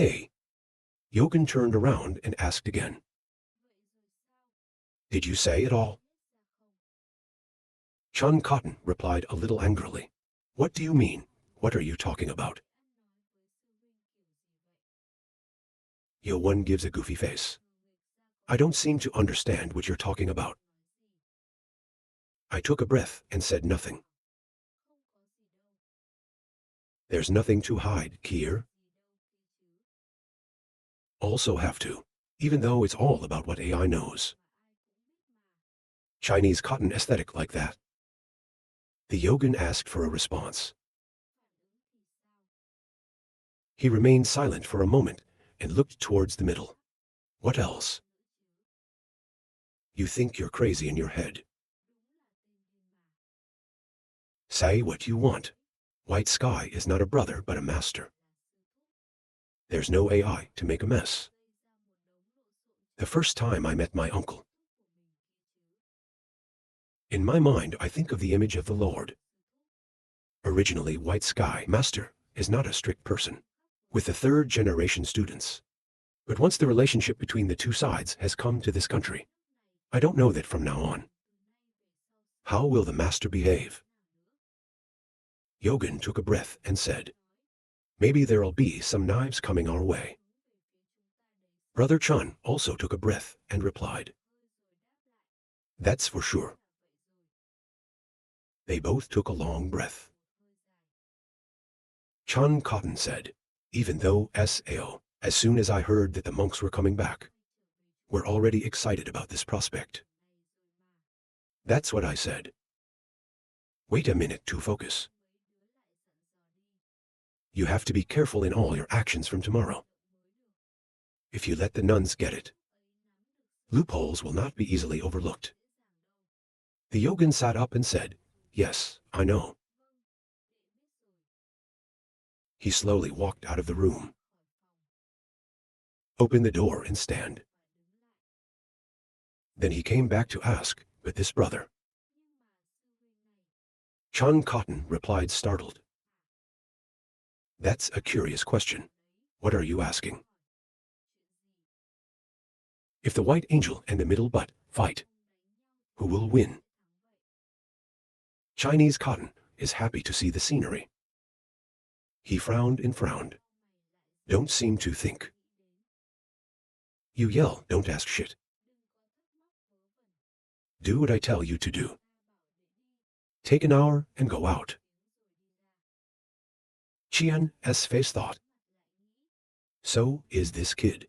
Hey. Yogan turned around and asked again. Did you say it all? Chung Cotton replied a little angrily. What do you mean? What are you talking about? Yogan gives a goofy face. I don't seem to understand what you're talking about. I took a breath and said nothing. There's nothing to hide, Kier. Also have to, even though it's all about what AI knows. Chinese cotton aesthetic like that. The Yogan asked for a response. He remained silent for a moment and looked towards the middle. What else? You think you're crazy in your head. Say what you want. White Sky is not a brother but a master. There's no AI to make a mess. The first time I met my uncle. In my mind, I think of the image of the Lord. Originally, White Sky Master is not a strict person, with the third-generation students. But once the relationship between the two sides has come to this country, I don't know that from now on. How will the master behave? Yogan took a breath and said, maybe there'll be some knives coming our way. Brother Chun also took a breath and replied, that's for sure. They both took a long breath. Chun Cotton said, even though SAO, as soon as I heard that the monks were coming back, we're already excited about this prospect. That's what I said. Wait a minute to focus. You have to be careful in all your actions from tomorrow. If you let the nuns get it, loopholes will not be easily overlooked. The Yogan sat up and said, yes, I know. He slowly walked out of the room. Open the door and stand. Then he came back to ask, but this brother? Chung Cotton replied startled. That's a curious question. What are you asking? If the White Angel and the Middle Butt fight, who will win? Chinese Cotton is happy to see the scenery. He frowned and frowned. Don't seem to think. You yell, don't ask shit. Do what I tell you to do. Take an hour and go out. Qian's face thought. So is this kid.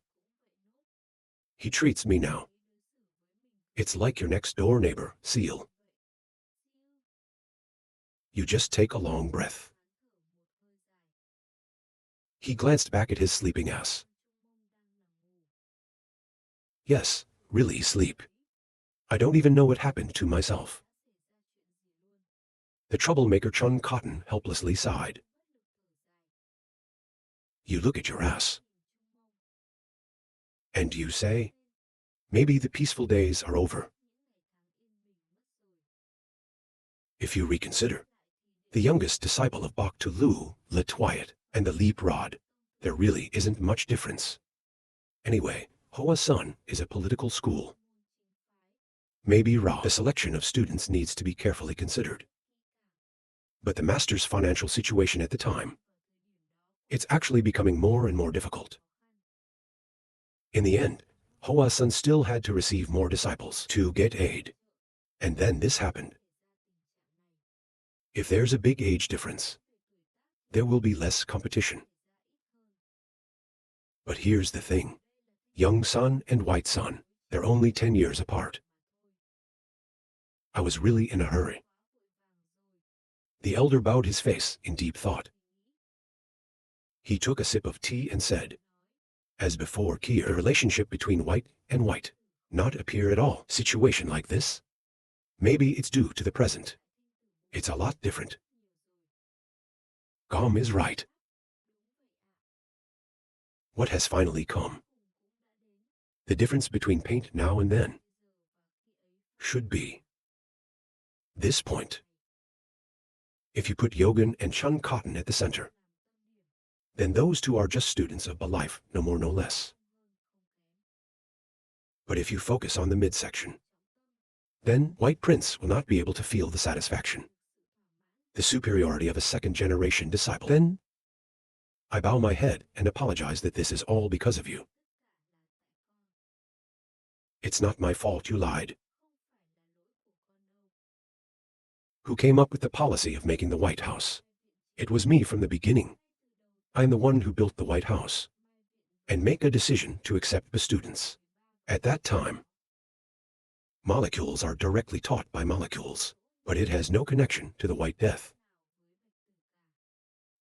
He treats me now. It's like your next door neighbor, Seal. You just take a long breath. He glanced back at his sleeping ass. Yes, really sleep. I don't even know what happened to myself. The troublemaker Chung Cotton helplessly sighed. You look at your ass. And you say, maybe the peaceful days are over. If you reconsider, the youngest disciple of Bok to Lu, Le Twyat, and the Leap Rod, there really isn't much difference. Anyway, Hoa Sun is a political school. Maybe the selection of students needs to be carefully considered. But the master's financial situation at the time, it's actually becoming more and more difficult. In the end, Hoa Sun still had to receive more disciples to get aid. And then this happened. If there's a big age difference, there will be less competition. But here's the thing. Young Sun and White Sun, they're only 10 years apart. I was really in a hurry. The elder bowed his face in deep thought. He took a sip of tea and said, as before, Kier, the relationship between white and white not appear at all. Situation like this? Maybe it's due to the present. It's a lot different. Gom is right. What has finally come? The difference between paint now and then should be this point. If you put Yogan and Chung Cotton at the center, then those two are just students of a life, no more no less. But if you focus on the midsection, then White Prince will not be able to feel the satisfaction, the superiority of a second-generation disciple. Then I bow my head and apologize that this is all because of you. It's not my fault you lied. Who came up with the policy of making the White House? It was me from the beginning. I am the one who built the White House and make a decision to accept the students. At that time, molecules are directly taught by molecules, but it has no connection to the White Death.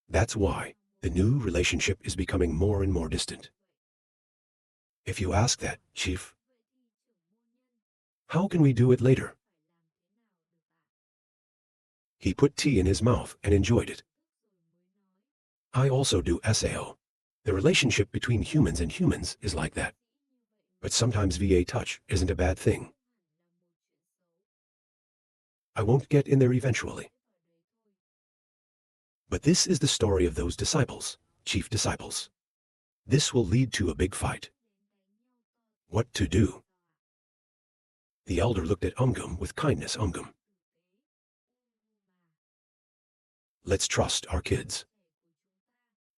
That's why the new relationship is becoming more and more distant. If you ask that, Chief, how can we do it later? He put tea in his mouth and enjoyed it. I also do SAO. The relationship between humans and humans is like that. But sometimes VA touch isn't a bad thing. I won't get in there eventually. But this is the story of those disciples, chief disciples. This will lead to a big fight. What to do? The elder looked at Umgum with kindness. Umgum, let's trust our kids.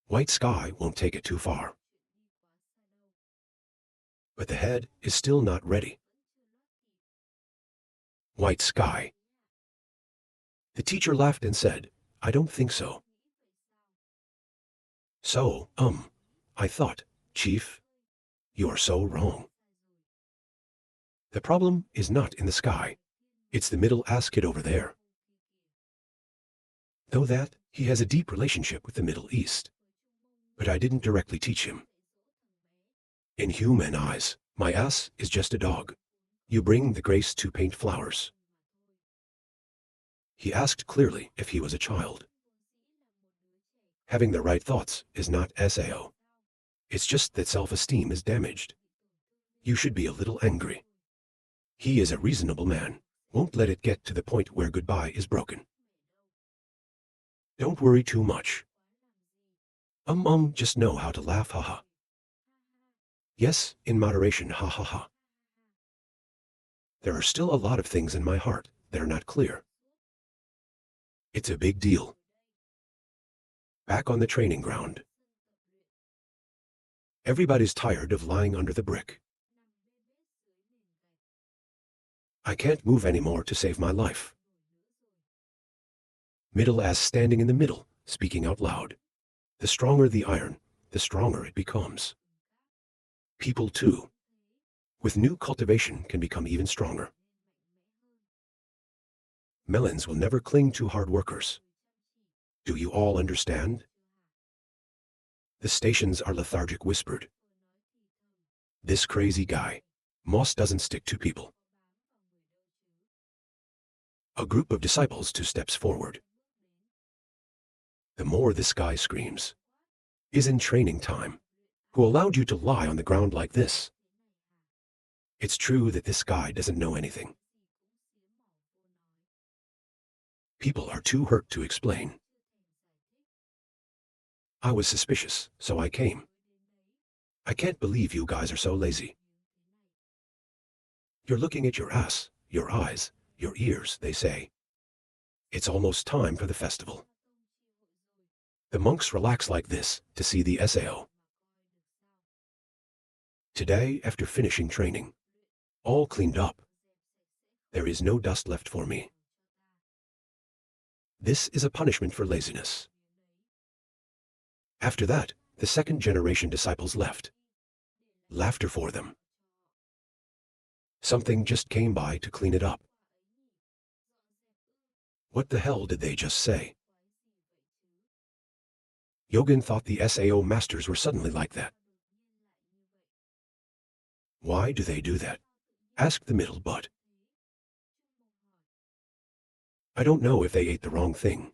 White Sky won't take it too far. But the head is still not ready. White Sky. The teacher laughed and said, I don't think so. So, I thought, Chief, you are so wrong. The problem is not in the sky. It's the middle-ass kid over there. Though that, he has a deep relationship with the Middle East. But I didn't directly teach him. In human eyes, my ass is just a dog. You bring the grace to paint flowers. He asked clearly if he was a child. Having the right thoughts is not SAO. It's just that self-esteem is damaged. You should be a little angry. He is a reasonable man. Won't let it get to the point where goodbye is broken. Don't worry too much. Just know how to laugh, haha. Yes, in moderation, ha ha ha. There are still a lot of things in my heart that are not clear. It's a big deal. Back on the training ground. Everybody's tired of lying under the brick. I can't move anymore to save my life. Middle ass standing in the middle, speaking out loud. The stronger the iron, the stronger it becomes. People too, with new cultivation, can become even stronger. Melons will never cling to hard workers. Do you all understand? The stations are lethargic, whispered. This crazy guy, Moss, doesn't stick to people. A group of disciples 2 steps forward. The more this guy screams, is in training time. Who allowed you to lie on the ground like this? It's true that this guy doesn't know anything. People are too hurt to explain. I was suspicious, so I came. I can't believe you guys are so lazy. You're looking at your ass, your eyes, your ears, they say. It's almost time for the festival. The monks relax like this to see the SAO. Today, after finishing training, all cleaned up, there is no dust left for me. This is a punishment for laziness. After that, the second-generation disciples left. Laughter for them. Something just came by to clean it up. What the hell did they just say? Yogan thought the SAO masters were suddenly like that. Why do they do that? Asked the middle butt. I don't know if they ate the wrong thing.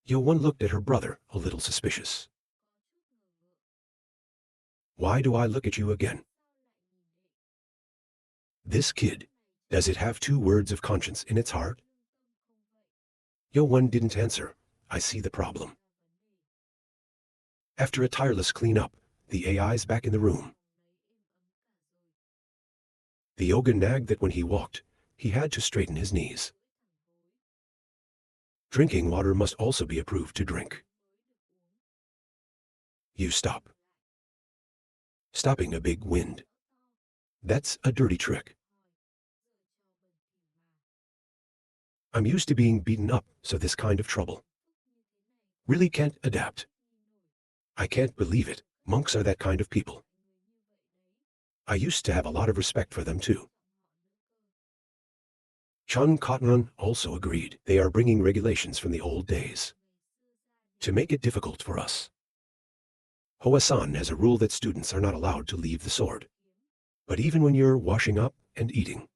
Yo-won looked at her brother, a little suspicious. Why do I look at you again? This kid, does it have 2 words of conscience in its heart? Yo-won didn't answer. I see the problem. After a tireless cleanup, the AI's back in the room. The yoga nagged that when he walked, he had to straighten his knees. Drinking water must also be approved to drink. You stop. Stopping a big wind. That's a dirty trick. I'm used to being beaten up, so this kind of trouble. Really can't adapt. I can't believe it. Monks are that kind of people. I used to have a lot of respect for them too. Chung Myung also agreed. They are bringing regulations from the old days to make it difficult for us. Hoa-san has a rule that students are not allowed to leave the sword. But even when you're washing up and eating,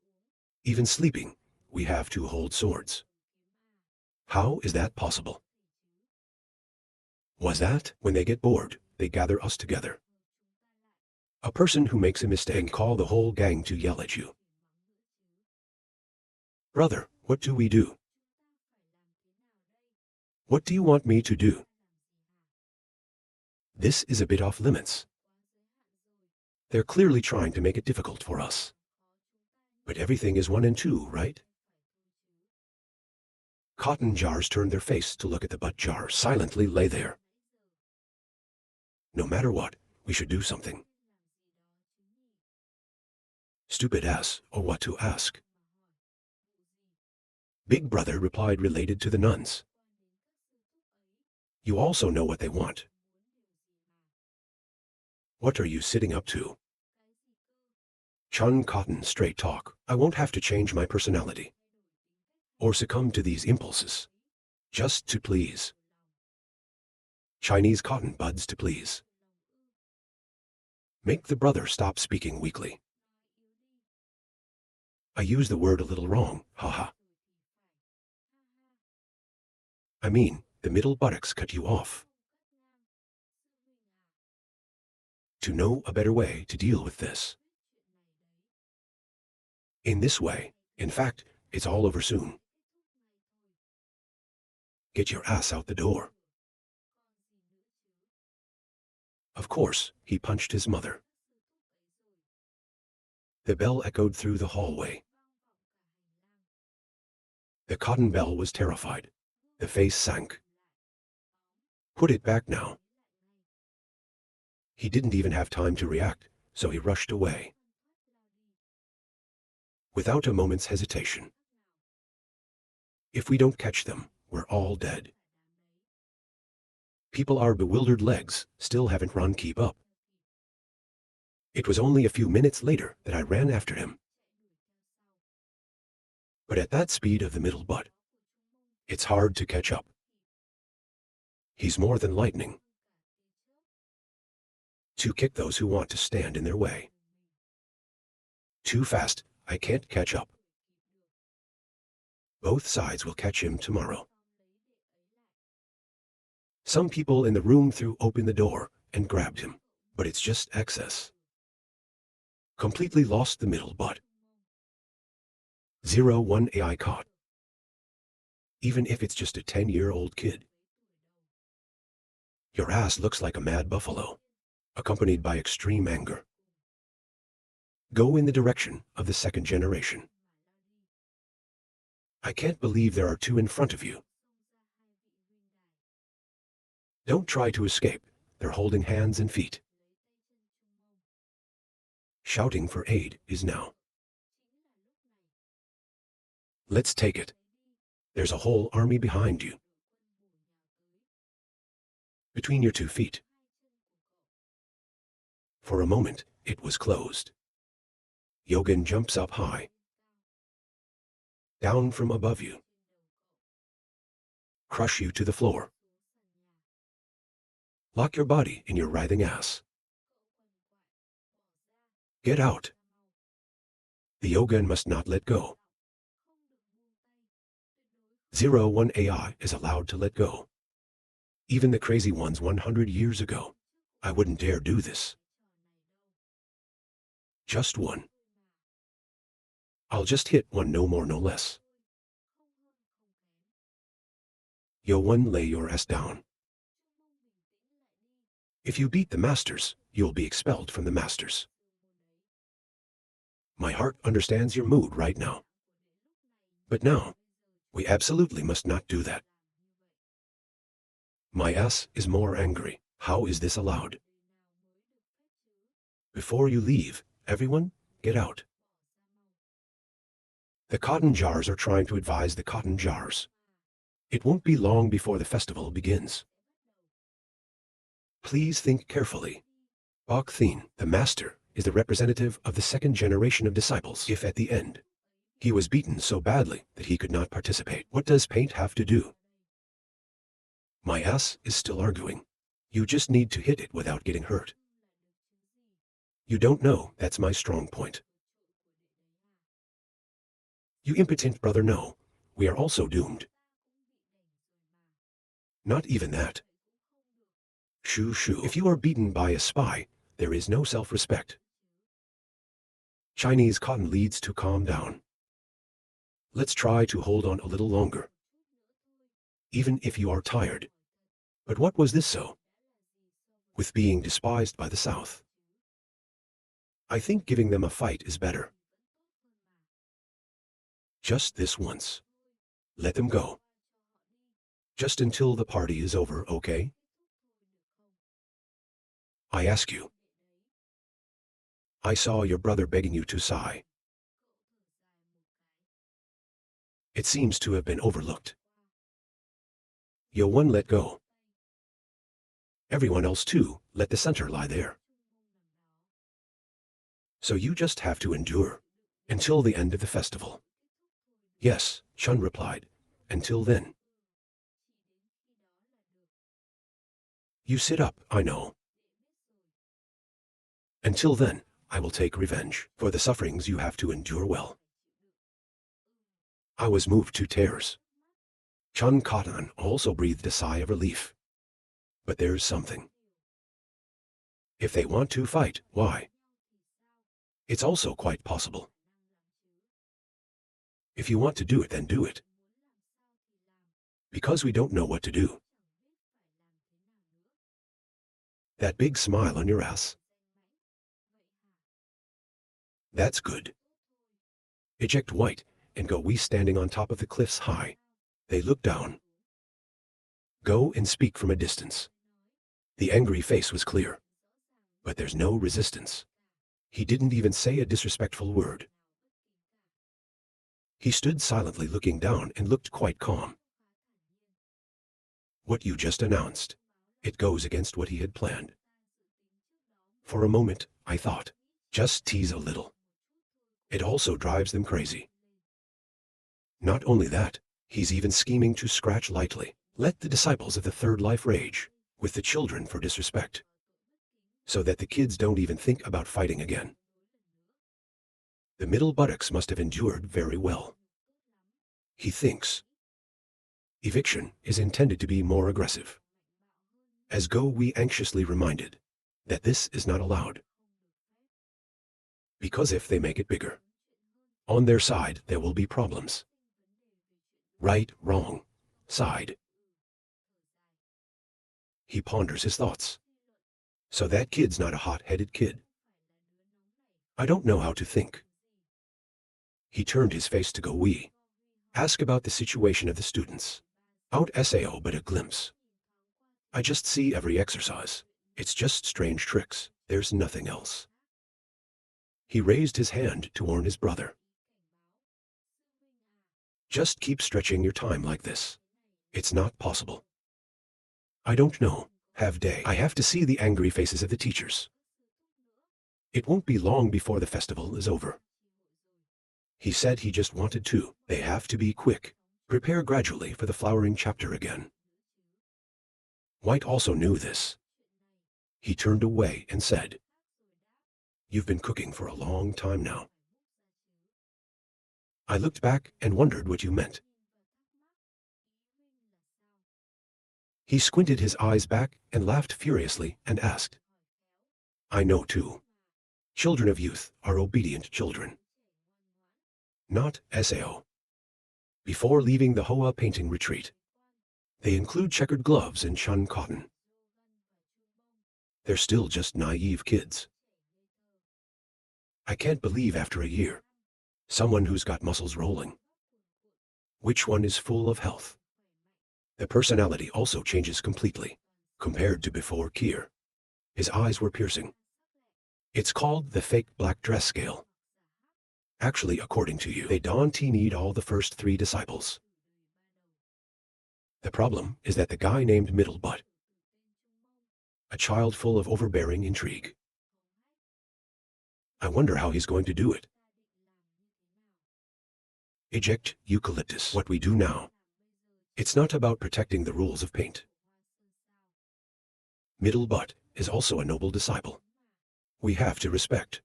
even sleeping, we have to hold swords. How is that possible? Was that when they get bored, they gather us together? A person who makes a mistake and call the whole gang to yell at you. Brother, what do we do? What do you want me to do? This is a bit off limits. They're clearly trying to make it difficult for us. But everything is 1 and 2, right? Cotton jars turned their face to look at the butt jar silently lay there. No matter what, we should do something. Stupid ass, or what to ask? Big brother replied related to the nuns. You also know what they want. What are you sitting up to? Chun Cotton straight talk. I won't have to change my personality or succumb to these impulses just to please. Chinese cotton buds to please. Make the brother stop speaking weakly. I use the word a little wrong, haha. I mean, the middle buttocks cut you off. To know a better way to deal with this. In this way, in fact, it's all over soon. Get your ass out the door. Of course, he punched his mother. The bell echoed through the hallway. The cotton bell was terrified. The face sank. Put it back now. He didn't even have time to react, so he rushed away. Without a moment's hesitation. If we don't catch them, we're all dead. People our bewildered legs still haven't run keep up. It was only a few minutes later that I ran after him. But at that speed of the middle butt, it's hard to catch up. He's more than lightning. To kick those who want to stand in their way. Too fast, I can't catch up. Both sides will catch him tomorrow. Some people in the room threw open the door and grabbed him, but it's just excess. Completely lost the middle butt. 01 AI caught. Even if it's just a 10-year-old kid. Your ass looks like a mad buffalo, accompanied by extreme anger. Go in the direction of the second generation. I can't believe there are 2 in front of you. Don't try to escape. They're holding hands and feet. Shouting for aid is now. Let's take it. There's a whole army behind you. Between your 2 feet. For a moment, it was closed. Yogen jumps up high. Down from above you. Crush you to the floor. Lock your body in your writhing ass. Get out. The Yogen must not let go. 01 AI is allowed to let go. Even the crazy ones 100 years ago. I wouldn't dare do this. Just 1. I'll just hit 1, no more no less. Yo 1, lay your ass down. If you beat the masters, you'll be expelled from the masters. My heart understands your mood right now. But now, we absolutely must not do that. My ass is more angry. How is this allowed? Before you leave, everyone, get out. The cotton jars are trying to advise the cotton jars. It won't be long before the festival begins. Please think carefully. Bok Thin, the master, is the representative of the second generation of disciples. If at the end, he was beaten so badly that he could not participate, what does paint have to do? My ass is still arguing. You just need to hit it without getting hurt. You don't know, that's my strong point. You impotent brother, no. We are also doomed. Not even that. Shoo shoo. If you are beaten by a spy, there is no self-respect. Chinese cotton leads to calm down. Let's try to hold on a little longer. Even if you are tired. But what was this so? With being despised by the South. I think giving them a fight is better. Just this once. Let them go. Just until the party is over, okay? I ask you. I saw your brother begging you to sigh. It seems to have been overlooked. Yo one, let go. Everyone else too, let the center lie there. So you just have to endure. Until the end of the festival. Yes, Chun replied. Until then. You sit up, I know. Until then, I will take revenge for the sufferings you have to endure well. I was moved to tears. Chun Katan also breathed a sigh of relief. But there's something. If they want to fight, why? It's also quite possible. If you want to do it, then do it. Because we don't know what to do. That big smile on your ass. That's good. Eject white, and go we standing on top of the cliffs high. They look down. Go and speak from a distance. The angry face was clear. But there's no resistance. He didn't even say a disrespectful word. He stood silently looking down and looked quite calm. What you just announced, it goes against what he had planned. For a moment, I thought, just tease a little. It also drives them crazy. Not only that, he's even scheming to scratch lightly. Let the disciples of the third life rage with the children for disrespect, so that the kids don't even think about fighting again. The middle buttocks must have endured very well. He thinks. Eviction is intended to be more aggressive. As Go we anxiously reminded that this is not allowed. Because if they make it bigger, on their side there will be problems. Right, wrong, side. He ponders his thoughts. So that kid's not a hot-headed kid. I don't know how to think. He turned his face to Go we. Ask about the situation of the students. Out Sao but a glimpse. I just see every exercise. It's just strange tricks. There's nothing else. He raised his hand to warn his brother. Just keep stretching your time like this. It's not possible. I don't know. Have day. I have to see the angry faces of the teachers. It won't be long before the festival is over. He said he just wanted to. They have to be quick. Prepare gradually for the flowering chapter again. White also knew this. He turned away and said, You've been cooking for a long time now. I looked back and wondered what you meant. He squinted his eyes back and laughed furiously and asked, I know too. Children of youth are obedient children. Not Sao. Before leaving the Hoa painting retreat, they include checkered gloves and chun cotton. They're still just naive kids. I can't believe after a year, someone who's got muscles rolling. Which one is full of health? The personality also changes completely, compared to before Kier. His eyes were piercing. It's called the fake black dress scale. Actually, according to you, they don't need all the first 3 disciples. The problem is that the guy named Middle Butt, a child full of overbearing intrigue. I wonder how he's going to do it. Eject eucalyptus. What we do now. It's not about protecting the rules of paint. Middle Butt is also a noble disciple. We have to respect.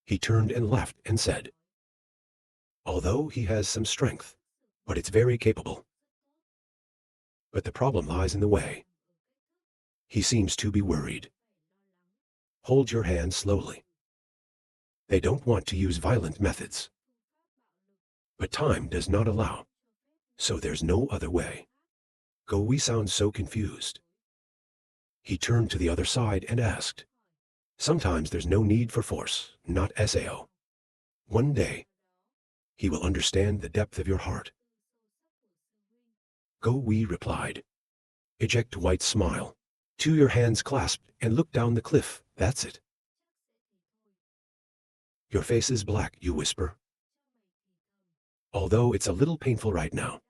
He turned and laughed and said, although he has some strength, but it's very capable. But the problem lies in the way. He seems to be worried. Hold your hand slowly. They don't want to use violent methods. But time does not allow. So there's no other way. Go, we sound so confused. He turned to the other side and asked, sometimes there's no need for force, not SAO. One day, he will understand the depth of your heart. Go, we replied. Eject white smile. 2 your hands clasped and look down the cliff, that's it. Your face is black, you whisper. Although it's a little painful right now.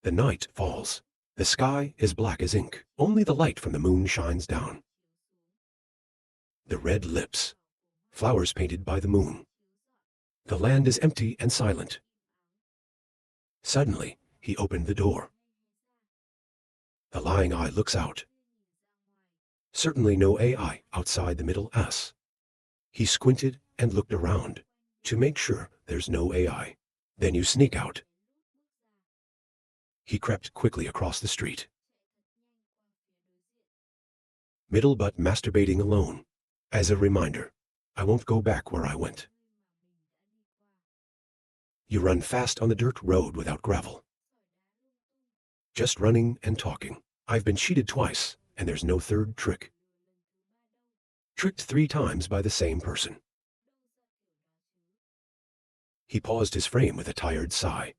The night falls. The sky is black as ink. Only the light from the moon shines down. The red lips. Flowers painted by the moon. The land is empty and silent. Suddenly, he opened the door. The lying eye looks out. Certainly no AI outside the middle S. He squinted and looked around to make sure there's no AI. Then you sneak out. He crept quickly across the street. Middle Butt masturbating alone. As a reminder, I won't go back where I went. You run fast on the dirt road without gravel. Just running and talking. I've been cheated twice, and there's no third trick. Tricked 3 times by the same person. He paused his frame with a tired sigh.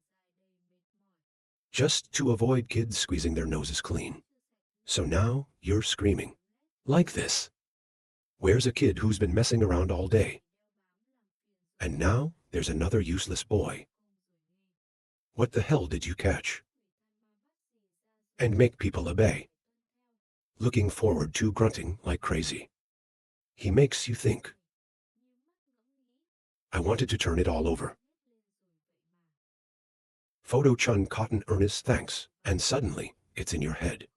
Just to avoid kids squeezing their noses clean. So now you're screaming. Like this. Where's a kid who's been messing around all day? And now there's another useless boy. What the hell did you catch? And make people obey. Looking forward to grunting like crazy. He makes you think. I wanted to turn it all over. Photo Chun cotton earnest thanks, and suddenly, it's in your head.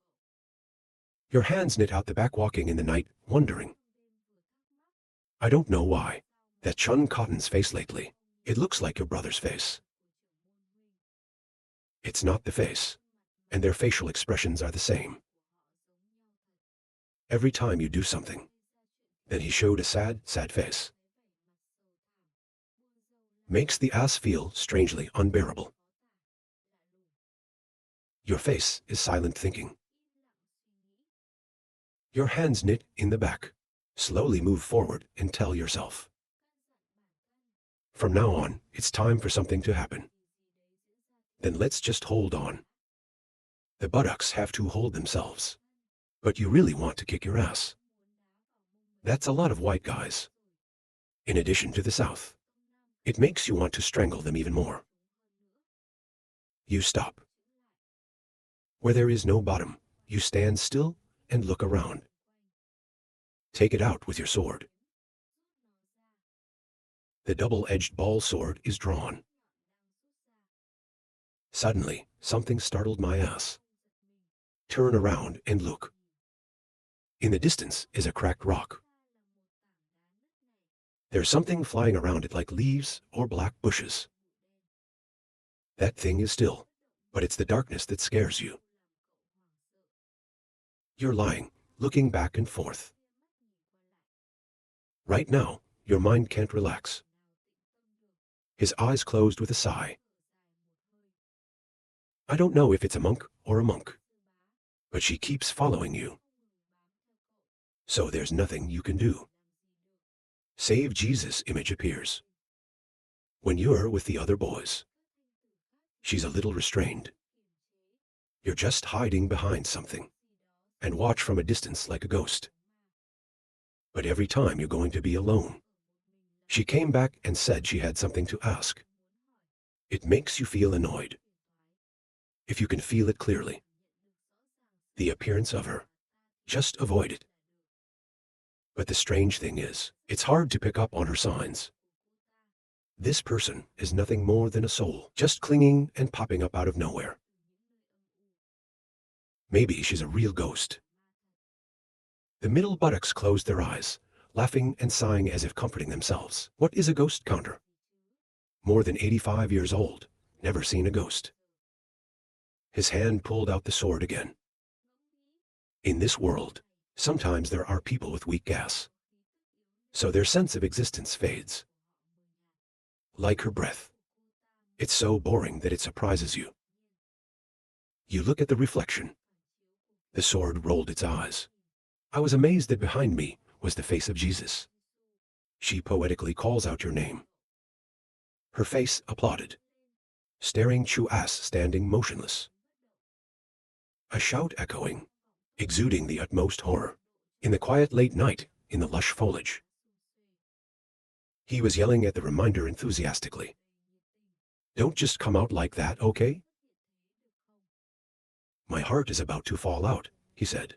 Your hands knit out the back walking in the night, wondering. I don't know why. That Chun Cotton's face lately, it looks like your brother's face. It's not the face, and their facial expressions are the same. Every time you do something, then he showed a sad, sad face. Makes the ass feel strangely unbearable. Your face is silent thinking. Your hands knit in the back. Slowly move forward and tell yourself. From now on, it's time for something to happen. Then let's just hold on. The buttocks have to hold themselves. But you really want to kick your ass. That's a lot of white guys. In addition to the South. It makes you want to strangle them even more. You stop. Where there is no bottom, you stand still and look around. Take it out with your sword. The double-edged ball sword is drawn. Suddenly, something startled my ass. Turn around and look. In the distance is a cracked rock. There's something flying around it like leaves or black bushes. That thing is still, but it's the darkness that scares you. You're lying, looking back and forth. Right now, your mind can't relax. His eyes closed with a sigh. I don't know if it's a monk or a monk, but she keeps following you. So there's nothing you can do. Save Jesus image appears. When you're with the other boys. She's a little restrained. You're just hiding behind something. And watch from a distance like a ghost. But every time you're going to be alone. She came back and said she had something to ask. It makes you feel annoyed. If you can feel it clearly. The appearance of her. Just avoid it. But the strange thing is, it's hard to pick up on her signs. This person is nothing more than a soul, just clinging and popping up out of nowhere. Maybe she's a real ghost. The middle buttocks closed their eyes, laughing and sighing as if comforting themselves. What is a ghost counter? More than 85 years old, never seen a ghost. His hand pulled out the sword again. In this world, sometimes there are people with weak gas. So their sense of existence fades. Like her breath. It's so boring that it surprises you. You look at the reflection. The sword rolled its eyes. I was amazed that behind me was the face of Jesus. She poetically calls out your name. Her face applauded. Staring Chu-as standing motionless. A shout echoing, exuding the utmost horror. In the quiet late night, in the lush foliage. He was yelling at the reminder enthusiastically. Don't just come out like that, okay? My heart is about to fall out, he said.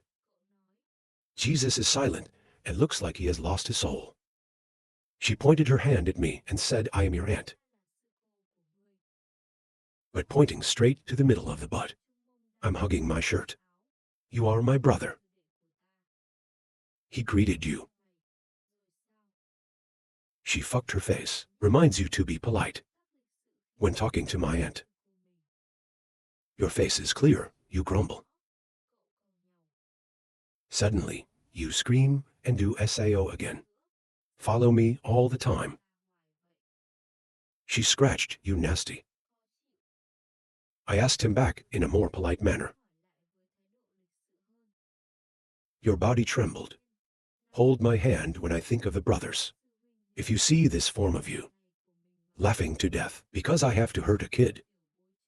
Jesus is silent and looks like he has lost his soul. She pointed her hand at me and said, I am your aunt. But pointing straight to the middle of the butt. I'm hugging my shirt. You are my brother. He greeted you. She fucked her face, reminds you to be polite. When talking to my aunt. Your face is clear, you grumble. Suddenly, you scream and do SAO again. Follow me all the time. She scratched you nasty. I asked him back in a more polite manner. Your body trembled. Hold my hand when I think of the brothers. If you see this form of you. Laughing to death because I have to hurt a kid.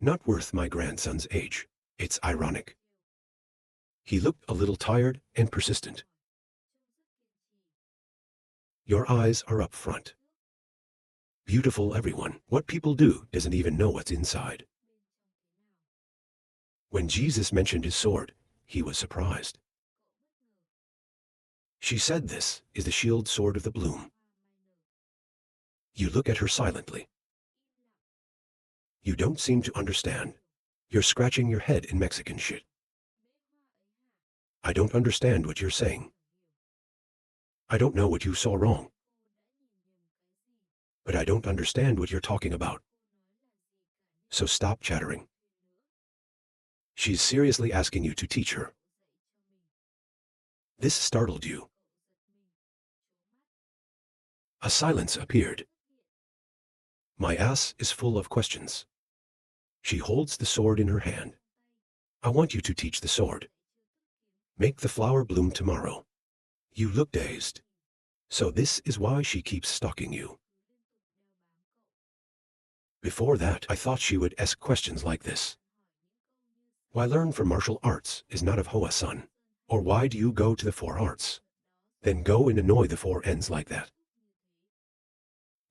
Not worth my grandson's age. It's ironic. He looked a little tired and persistent. Your eyes are up front. Beautiful everyone. What people do doesn't even know what's inside. When Jesus mentioned his sword, he was surprised. She said this is the shield sword of the bloom. You look at her silently. You don't seem to understand. You're scratching your head in Mexican shit. I don't understand what you're saying. I don't know what you saw wrong. But I don't understand what you're talking about. So stop chattering. She's seriously asking you to teach her. This startled you. A silence appeared. My ass is full of questions. She holds the sword in her hand. I want you to teach the sword. Make the flower bloom tomorrow. You look dazed. So this is why she keeps stalking you. Before that, I thought she would ask questions like this. Why learn from martial arts is not of Hoa-san? Or why do you go to the 4 arts? Then go and annoy the 4 ends like that.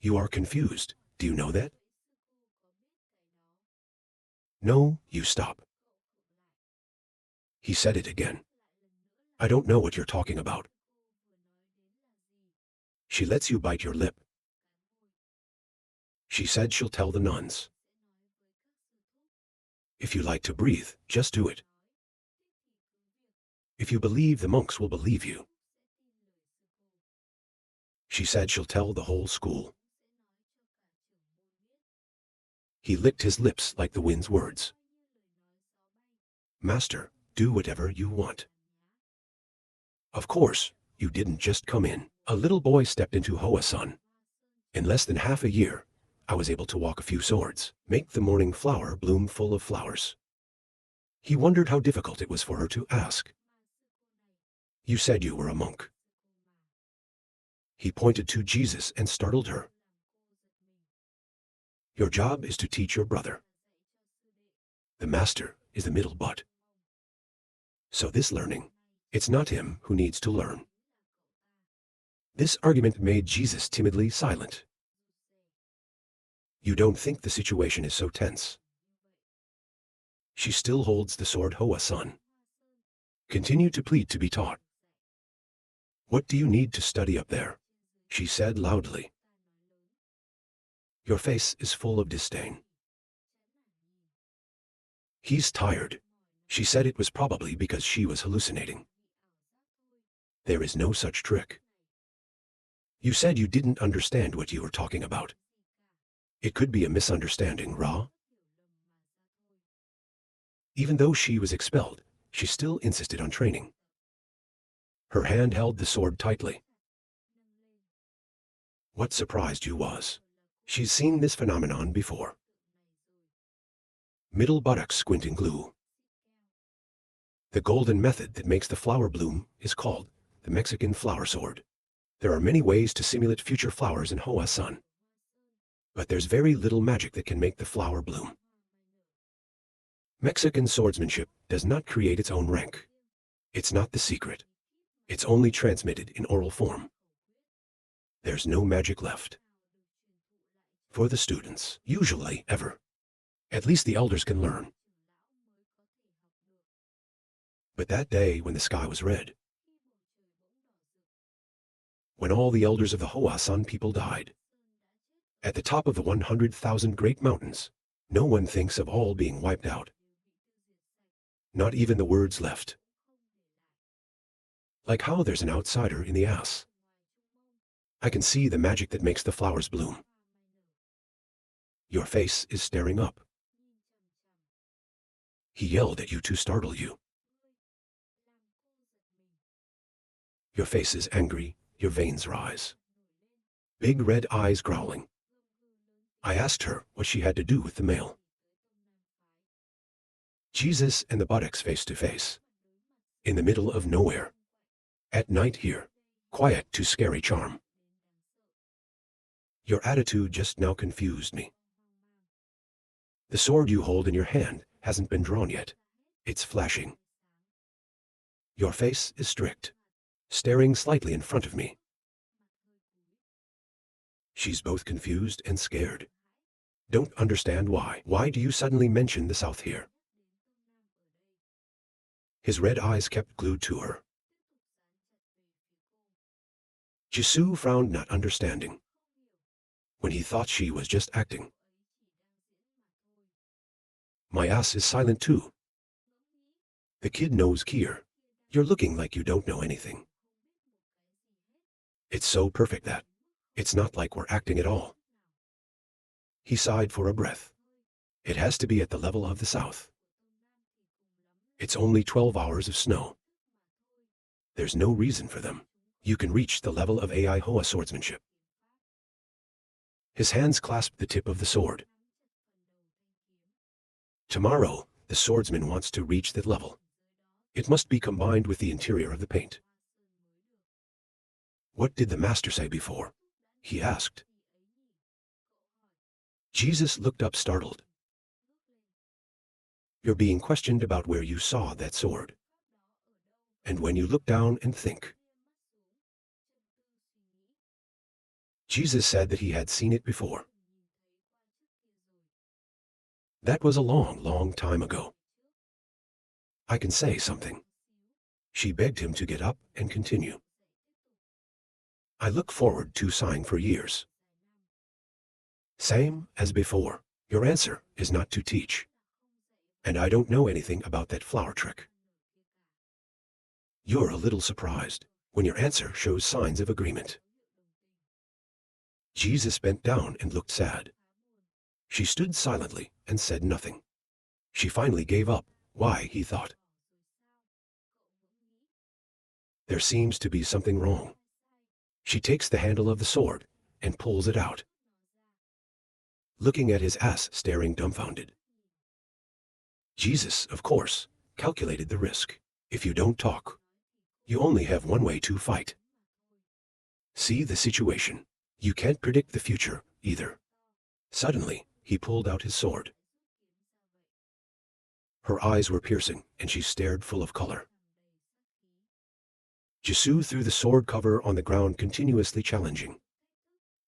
You are confused. Do you know that? No, you stop. He said it again. I don't know what you're talking about. She lets you bite your lip. She said she'll tell the nuns. If you like to breathe, just do it. If you believe, the monks will believe you. She said she'll tell the whole school. He licked his lips like the wind's words. Master, do whatever you want. Of course, you didn't just come in. A little boy stepped into Hoa-san. In less than half a year, I was able to walk a few swords, make the morning flower bloom full of flowers. He wondered how difficult it was for her to ask. You said you were a monk. He pointed to Jesus and startled her. Your job is to teach your brother. The master is the middle butt. So this learning, it's not him who needs to learn. This argument made Jesus timidly silent. You don't think the situation is so tense. She still holds the sword, Hoa-san. Continue to plead to be taught. What do you need to study up there? She said loudly. Your face is full of disdain. He's tired. She said it was probably because she was hallucinating. There is no such trick. You said you didn't understand what you were talking about. It could be a misunderstanding, Ra. Even though she was expelled, she still insisted on training. Her hand held the sword tightly. What surprised you was, she's seen this phenomenon before. Middle buttocks squinting glue. The golden method that makes the flower bloom is called the Mexican flower sword. There are many ways to simulate future flowers in Hoa-san. But there's very little magic that can make the flower bloom. Mexican swordsmanship does not create its own rank. It's not the secret. It's only transmitted in oral form. There's no magic left. For the students, usually ever. At least the elders can learn. But that day when the sky was red, when all the elders of the Hoa-san people died, at the top of the 100,000 great mountains, no one thinks of all being wiped out. Not even the words left. Like how there's an outsider in the ass. I can see the magic that makes the flowers bloom. Your face is staring up. He yelled at you to startle you. Your face is angry, your veins rise. Big red eyes growling. I asked her what she had to do with the male. Jesus and the buttocks face to face. In the middle of nowhere. At night here. Quiet to scary charm. Your attitude just now confused me. The sword you hold in your hand hasn't been drawn yet. It's flashing. Your face is strict. Staring slightly in front of me. She's both confused and scared. Don't understand why. Why do you suddenly mention the South here? His red eyes kept glued to her. Jisoo frowned, not understanding. When he thought she was just acting. My ass is silent too. The kid knows Kier. You're looking like you don't know anything. It's so perfect that it's not like we're acting at all. He sighed for a breath. It has to be at the level of the South. It's only 12 hours of snow. There's no reason for them. You can reach the level of AI Hoa swordsmanship. His hands clasped the tip of the sword. Tomorrow, the swordsman wants to reach that level. It must be combined with the interior of the paint. What did the master say before? He asked. Jesus looked up startled. You're being questioned about where you saw that sword. And when you look down and think. Jesus said that he had seen it before. That was a long, long time ago. I can say something. She begged him to get up and continue. I look forward to sighing for years. Same as before. Your answer is not to teach. And I don't know anything about that flower trick. You're a little surprised when your answer shows signs of agreement. Jesus bent down and looked sad. She stood silently and said nothing. She finally gave up. Why, he thought. There seems to be something wrong. She takes the handle of the sword and pulls it out. Looking at his ass, staring dumbfounded. Jesus, of course, calculated the risk. If you don't talk, you only have one way to fight. See the situation. You can't predict the future, either. Suddenly, he pulled out his sword. Her eyes were piercing, and she stared full of color. Jisoo threw the sword cover on the ground, continuously challenging.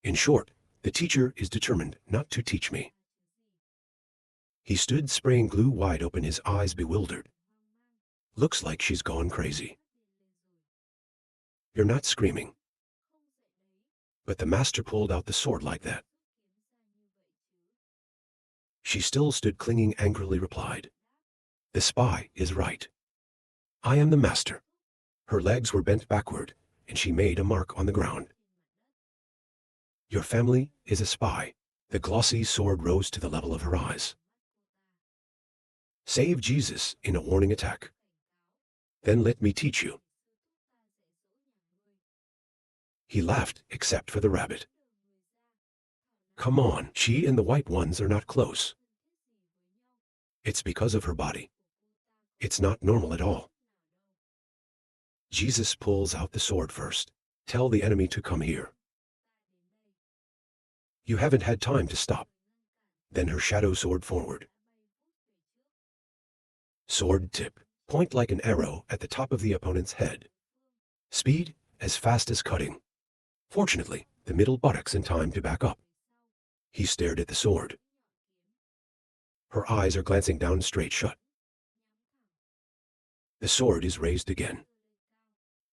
In short, the teacher is determined not to teach me. He stood spraying glue wide open, his eyes bewildered. Looks like she's gone crazy. You're not screaming. But the master pulled out the sword like that. She still stood clinging, angrily replied. The spy is right. I am the master. Her legs were bent backward, and she made a mark on the ground. Your family is a spy. The glossy sword rose to the level of her eyes. Save Jesus in a warning attack. Then let me teach you. He laughed, except for the rabbit. Come on, she and the white ones are not close. It's because of her body. It's not normal at all. Jesus pulls out the sword first. Tell the enemy to come here. You haven't had time to stop. Then her shadow sword forward. Sword tip. Point like an arrow at the top of the opponent's head. Speed as fast as cutting. Fortunately, the middle buttocks in time to back up. He stared at the sword. Her eyes are glancing down, straight shut. The sword is raised again.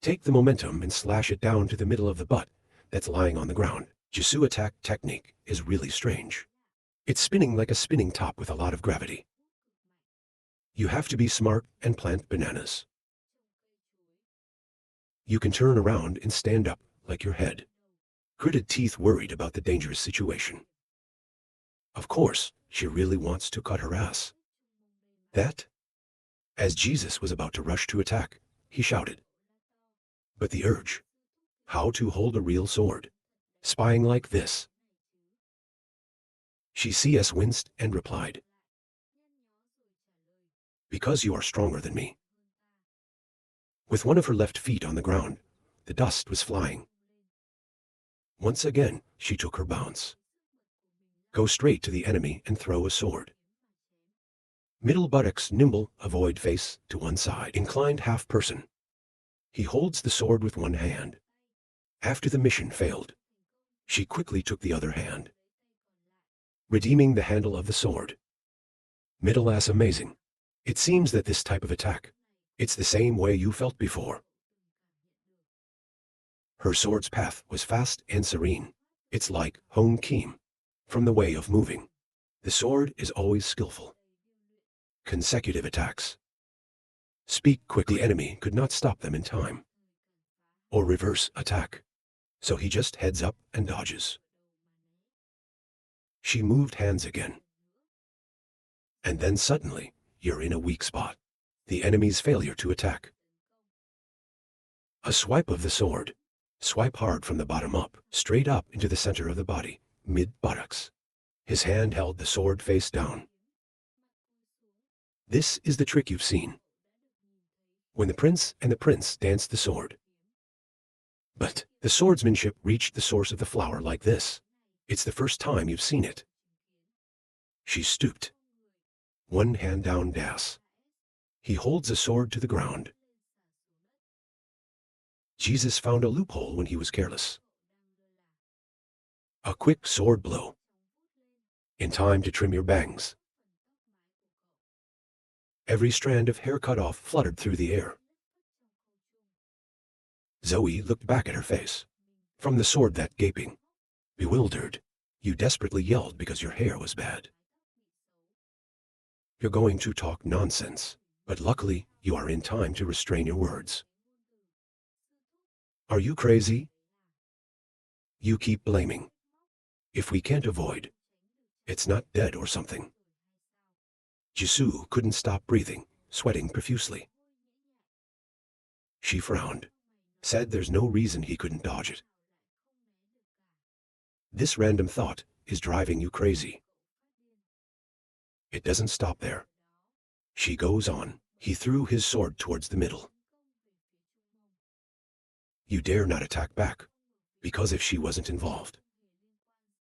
Take the momentum and slash it down to the middle of the butt that's lying on the ground. Jisoo attack technique is really strange. It's spinning like a spinning top with a lot of gravity. You have to be smart and plant bananas. You can turn around and stand up like your head. Gritted teeth, worried about the dangerous situation. Of course, she really wants to cut her ass. That? As Jesus was about to rush to attack, he shouted. But the urge. How to hold a real sword. Spying like this. She CS winced and replied. Because you are stronger than me. With one of her left feet on the ground, the dust was flying. Once again, she took her bounce. Go straight to the enemy and throw a sword. Middle buttocks nimble, avoid face to one side, inclined half person. He holds the sword with one hand. After the mission failed, she quickly took the other hand, redeeming the handle of the sword. Middle ass amazing. It seems that this type of attack, it's the same way you felt before. Her sword's path was fast and serene. It's like home Kim. From the way of moving. The sword is always skillful. Consecutive attacks. Speak quickly. The enemy could not stop them in time. Or reverse attack. So he just heads up and dodges. She moved hands again. And then suddenly, you're in a weak spot. The enemy's failure to attack. A swipe of the sword. Swipe hard from the bottom up, straight up into the center of the body, mid-buttocks. His hand held the sword face down. This is the trick you've seen. When the prince and the prince danced the sword. But the swordsmanship reached the source of the flower like this. It's the first time you've seen it. She stooped. One hand down dash. He holds a sword to the ground. Jesus found a loophole when he was careless. A quick sword blow. In time to trim your bangs. Every strand of hair cut off fluttered through the air. Zoe looked back at her face. From the sword, that gaping. Bewildered, you desperately yelled because your hair was bad. You're going to talk nonsense, but luckily you are in time to restrain your words. Are you crazy? You keep blaming. If we can't avoid, it's not dead or something. Jisoo couldn't stop breathing, sweating profusely. She frowned, said there's no reason he couldn't dodge it. This random thought is driving you crazy. It doesn't stop there. She goes on. He threw his sword towards the middle. You dare not attack back. Because if she wasn't involved,